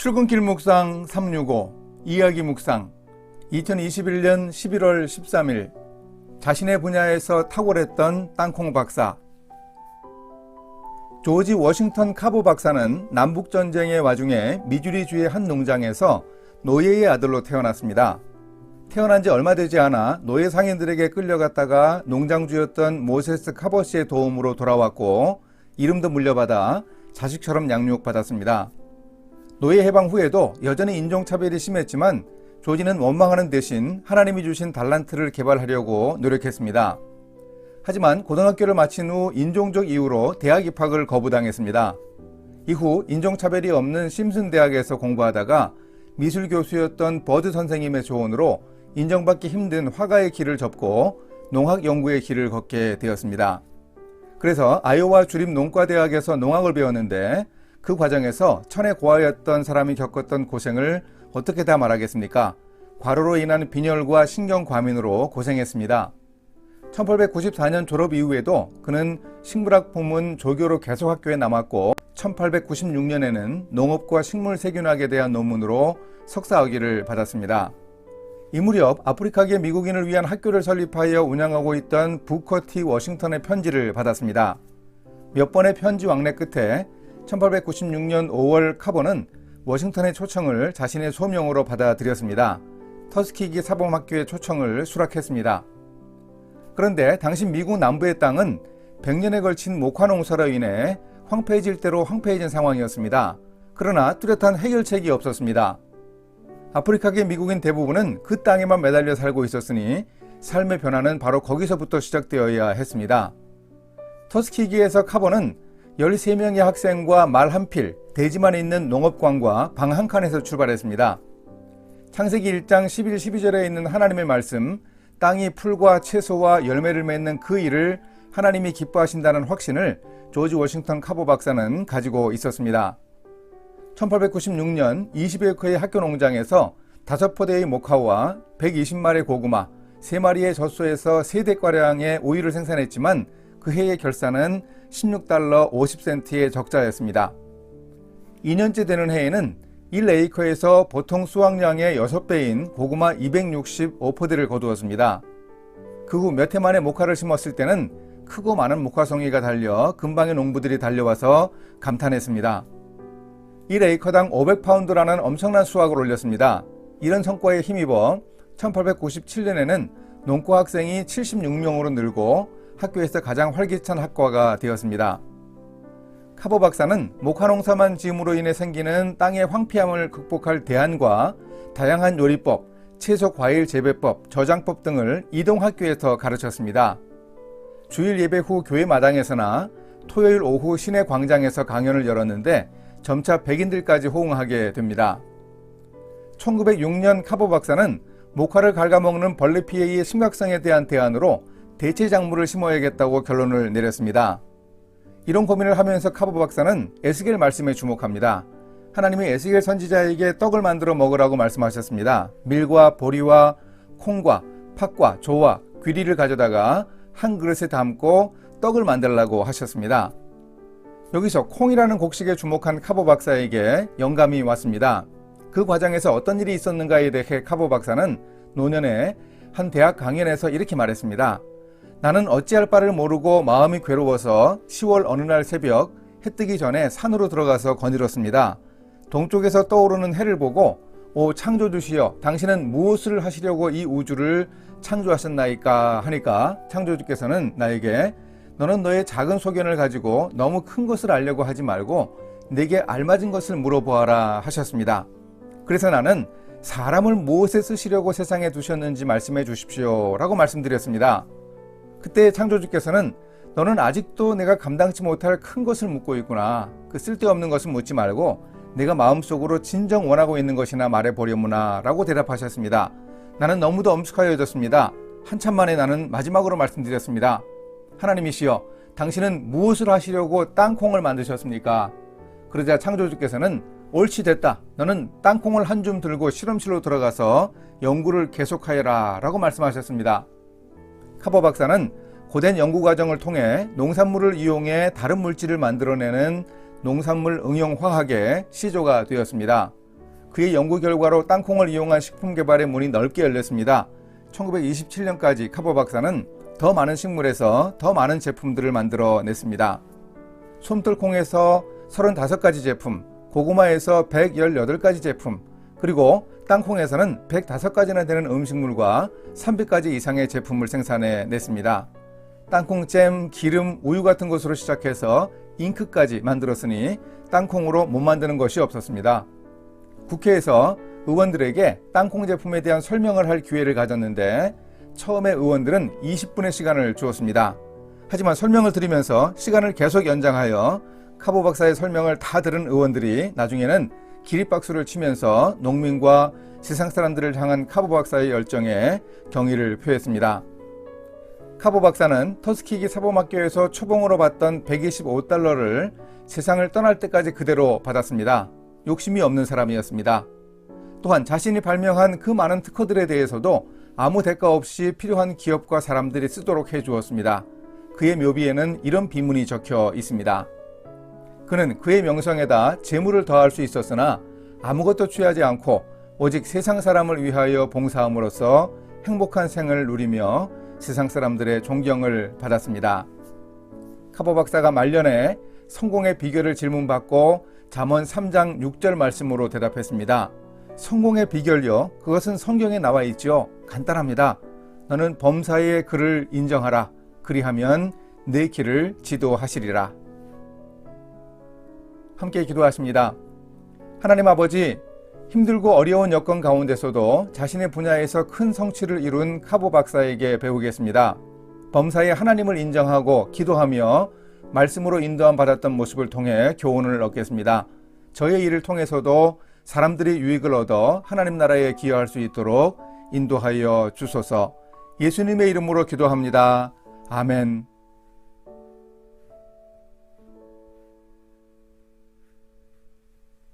출근길 묵상 365 이야기 묵상 2021년 11월 13일 자신의 분야에서 탁월했던 땅콩 박사. 조지 워싱턴 카보 박사는 남북전쟁의 와중에 미주리주의 한 농장에서 노예의 아들로 태어났습니다. 태어난 지 얼마 되지 않아 노예 상인들에게 끌려갔다가 농장주였던 모세스 카보 씨의 도움으로 돌아왔고 이름도 물려받아 자식처럼 양육받았습니다. 노예 해방 후에도 여전히 인종차별이 심했지만 조지는 원망하는 대신 하나님이 주신 달란트를 개발하려고 노력했습니다. 하지만 고등학교를 마친 후 인종적 이유로 대학 입학을 거부당했습니다. 이후 인종차별이 없는 심슨 대학에서 공부하다가 미술 교수였던 버드 선생님의 조언으로 인정받기 힘든 화가의 길을 접고 농학 연구의 길을 걷게 되었습니다. 그래서 아이오와 주립 농과대학에서 농학을 배웠는데 그 과정에서 천의 고아였던 사람이 겪었던 고생을 어떻게 다 말하겠습니까? 과로로 인한 빈혈과 신경과민으로 고생했습니다. 1894년 졸업 이후에도 그는 식물학 부문 조교로 계속 학교에 남았고 1896년에는 농업과 식물 세균학에 대한 논문으로 석사학위를 받았습니다. 이 무렵 아프리카계 미국인을 위한 학교를 설립하여 운영하고 있던 부커 T 워싱턴의 편지를 받았습니다. 몇 번의 편지 왕래 끝에 1896년 5월 카보는 워싱턴의 초청을 자신의 소명으로 받아들였습니다. 터스키기 사범학교의 초청을 수락했습니다. 그런데 당시 미국 남부의 땅은 100년에 걸친 목화 농사로 인해 황폐해질 대로 황폐해진 상황이었습니다. 그러나 뚜렷한 해결책이 없었습니다. 아프리카계 미국인 대부분은 그 땅에만 매달려 살고 있었으니 삶의 변화는 바로 거기서부터 시작되어야 했습니다. 터스키기에서 카보는 13명의 학생과 말 한 필, 대지만 있는 농업관과 방 한 칸에서 출발했습니다. 창세기 1장 11, 12절에 있는 하나님의 말씀, 땅이 풀과 채소와 열매를 맺는 그 일을 하나님이 기뻐하신다는 확신을 조지 워싱턴 카보 박사는 가지고 있었습니다. 1896년 20에이커의 학교 농장에서 5포대의 모카와 120마리의 고구마, 3마리의 젖소에서 3대가량의 오일을 생산했지만 그 해의 결산은 16달러 50센트의 적자였습니다. 2년째 되는 해에는 1에이커에서 보통 수확량의 6배인 고구마 265포대를 거두었습니다. 그 후 몇 해 만에 모카를 심었을 때는 크고 많은 모카송이가 달려 근방의 농부들이 달려와서 감탄했습니다. 1에이커당 500파운드라는 엄청난 수확을 올렸습니다. 이런 성과에 힘입어 1897년에는 농과 학생이 76명으로 늘고 학교에서 가장 활기찬 학과가 되었습니다. 카보 박사는 모카 농사만 지음으로 인해 생기는 땅의 황폐함을 극복할 대안과 다양한 요리법, 채소 과일 재배법, 저장법 등을 이동학교에서 가르쳤습니다. 주일 예배 후 교회 마당에서나 토요일 오후 시내 광장에서 강연을 열었는데 점차 백인들까지 호응하게 됩니다. 1906년 카보 박사는 모카를 갉아먹는 벌레 피해의 심각성에 대한 대안으로 대체 작물을 심어야겠다고 결론을 내렸습니다. 이런 고민을 하면서 카보 박사는 에스겔 말씀에 주목합니다. 하나님이 에스겔 선지자에게 떡을 만들어 먹으라고 말씀하셨습니다. 밀과 보리와 콩과 팥과 조와 귀리를 가져다가 한 그릇에 담고 떡을 만들라고 하셨습니다. 여기서 콩이라는 곡식에 주목한 카보 박사에게 영감이 왔습니다. 그 과정에서 어떤 일이 있었는가에 대해 카보 박사는 노년에 한 대학 강연에서 이렇게 말했습니다. 나는 어찌할 바를 모르고 마음이 괴로워서 10월 어느 날 새벽 해 뜨기 전에 산으로 들어가서 거닐었습니다. 동쪽에서 떠오르는 해를 보고 오 창조주시여 당신은 무엇을 하시려고 이 우주를 창조하셨나이까 하니까 창조주께서는 나에게 너는 너의 작은 소견을 가지고 너무 큰 것을 알려고 하지 말고 내게 알맞은 것을 물어보아라 하셨습니다. 그래서 나는 사람을 무엇에 쓰시려고 세상에 두셨는지 말씀해 주십시오 라고 말씀드렸습니다. 그때 창조주께서는 너는 아직도 내가 감당치 못할 큰 것을 묻고 있구나. 그 쓸데없는 것은 묻지 말고 내가 마음속으로 진정 원하고 있는 것이나 말해보려무나 라고 대답하셨습니다. 나는 너무도 엄숙하여졌습니다. 한참 만에 나는 마지막으로 말씀드렸습니다. 하나님이시여 당신은 무엇을 하시려고 땅콩을 만드셨습니까? 그러자 창조주께서는 옳지 됐다. 너는 땅콩을 한 줌 들고 실험실로 들어가서 연구를 계속하여라 라고 말씀하셨습니다. 카보 박사는 고된 연구 과정을 통해 농산물을 이용해 다른 물질을 만들어내는 농산물 응용 화학의 시조가 되었습니다. 그의 연구 결과로 땅콩을 이용한 식품 개발의 문이 넓게 열렸습니다. 1927년까지 카보 박사는 더 많은 식물에서 더 많은 제품들을 만들어냈습니다. 솜털콩에서 35가지 제품, 고구마에서 118가지 제품, 그리고 땅콩에서는 105가지나 되는 음식물과 300가지 이상의 제품을 생산해냈습니다. 땅콩잼, 기름, 우유 같은 것으로 시작해서 잉크까지 만들었으니 땅콩으로 못 만드는 것이 없었습니다. 국회에서 의원들에게 땅콩 제품에 대한 설명을 할 기회를 가졌는데 처음에 의원들은 20분의 시간을 주었습니다. 하지만 설명을 들으면서 시간을 계속 연장하여 카보 박사의 설명을 다 들은 의원들이 나중에는 기립박수를 치면서 농민과 세상 사람들을 향한 카보 박사의 열정에 경의를 표했습니다. 카보 박사는 터스키기 사범학교에서 초봉으로 받던 $125를 세상을 떠날 때까지 그대로 받았습니다. 욕심이 없는 사람이었습니다. 또한 자신이 발명한 그 많은 특허들에 대해서도 아무 대가 없이 필요한 기업과 사람들이 쓰도록 해주었습니다. 그의 묘비에는 이런 비문이 적혀 있습니다. 그는 그의 명성에다 재물을 더할 수 있었으나 아무것도 취하지 않고 오직 세상 사람을 위하여 봉사함으로써 행복한 생을 누리며 세상 사람들의 존경을 받았습니다. 카보 박사가 말년에 성공의 비결을 질문받고 잠언 3장 6절 말씀으로 대답했습니다. 성공의 비결요? 그것은 성경에 나와 있죠. 간단합니다. 너는 범사의 그를 인정하라. 그리하면 내 길을 지도하시리라. 함께 기도하십니다. 하나님 아버지, 힘들고 어려운 여건 가운데서도 자신의 분야에서 큰 성취를 이룬 카보 박사에게 배우겠습니다. 범사에 하나님을 인정하고 기도하며 말씀으로 인도함 받았던 모습을 통해 교훈을 얻겠습니다. 저의 일을 통해서도 사람들이 유익을 얻어 하나님 나라에 기여할 수 있도록 인도하여 주소서. 예수님의 이름으로 기도합니다. 아멘.